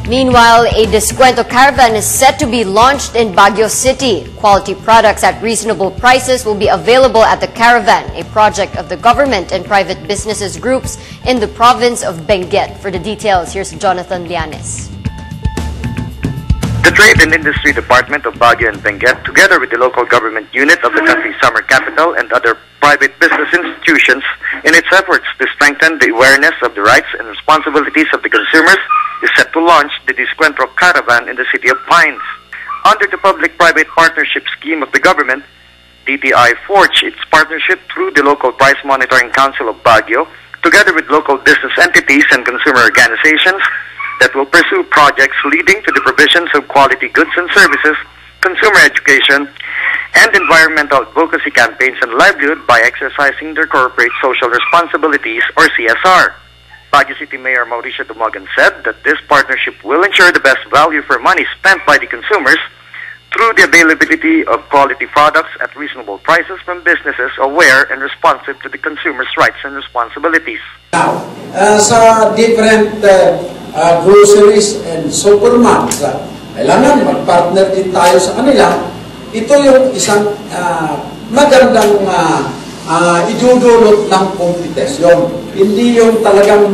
Meanwhile, a Descuento caravan is set to be launched in Baguio City. Quality products at reasonable prices will be available at the caravan, a project of the government and private businesses groups in the province of Benguet. For the details, here's Jonathan Llanes. The Trade and Industry Department of Baguio and Benguet, together with the local government unit of the country's summer capital and other private business institutions, in its efforts to strengthen the awareness of the rights and responsibilities of the consumers, is set to launch the Descuento Caravan in the city of Pines. Under the Public-Private Partnership Scheme of the government, DTI forged its partnership through the Local Price Monitoring Council of Baguio, together with local business entities and consumer organizations that will pursue projects leading to the provisions of quality goods and services, consumer education, and environmental advocacy campaigns and livelihood by exercising their corporate social responsibilities, or CSR. Baguio City Mayor Mauricio Dumogan said that this partnership will ensure the best value for money spent by the consumers through the availability of quality products at reasonable prices from businesses aware and responsive to the consumers' rights and responsibilities. Now, sa different groceries and supermarkets, kailangan mag-partner din tayo sa kanila. Ito yung isang magandang idudulot ng kompetisyon. Hindi yung talagang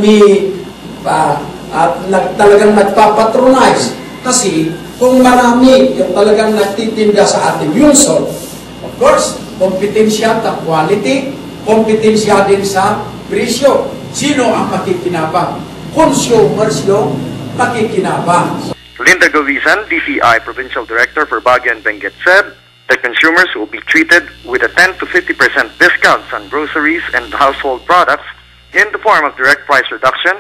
talagang nagpapatronize. Kasi kung marami yung talagang nagtitinda sa ating lungsod, of course, kompetensya sa quality, kompetensya din sa presyo. Sino ang makikinabang? Consumers yung makikinabang. Linda Govizan, DTI Provincial Director for Baguio and Benguet, said that consumers will be treated with a 10 to 50% discounts on groceries and household products in the form of direct price reduction,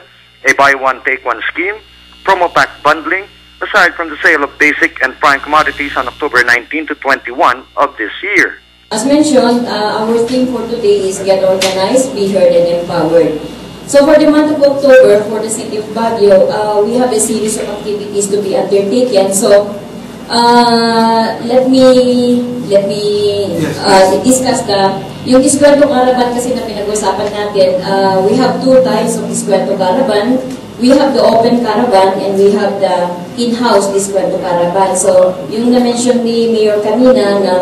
a buy one take one scheme, promo pack bundling, aside from the sale of basic and prime commodities on October 19 to 21 of this year. As mentioned, our theme for today is Get Organized, Be Heard, and Empowered. So for the month of October, for the city of Baguio, we have a series of activities to be undertaken. So let me discuss yung Descuento Caravan kasi na pinag-usapan natin. We have two types of Descuento Caravan. We have the open caravan and we have the in-house Descuento Caravan. So yung na-mention ni Mayor kanina na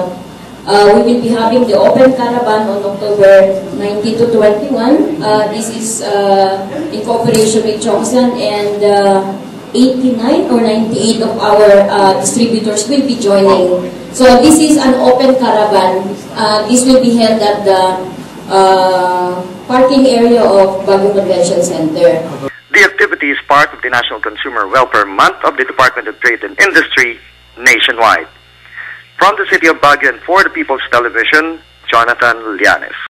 we will be having the open caravan on October 19 to 21. This is in cooperation with Chongsan, and 89 or 98 of our distributors will be joining. So this is an open caravan. This will be held at the parking area of Baguio Convention Center. The activity is part of the National Consumer Welfare Month of the Department of Trade and Industry nationwide. From the city of Baguio and for the People's Television, Jonathan Llanes.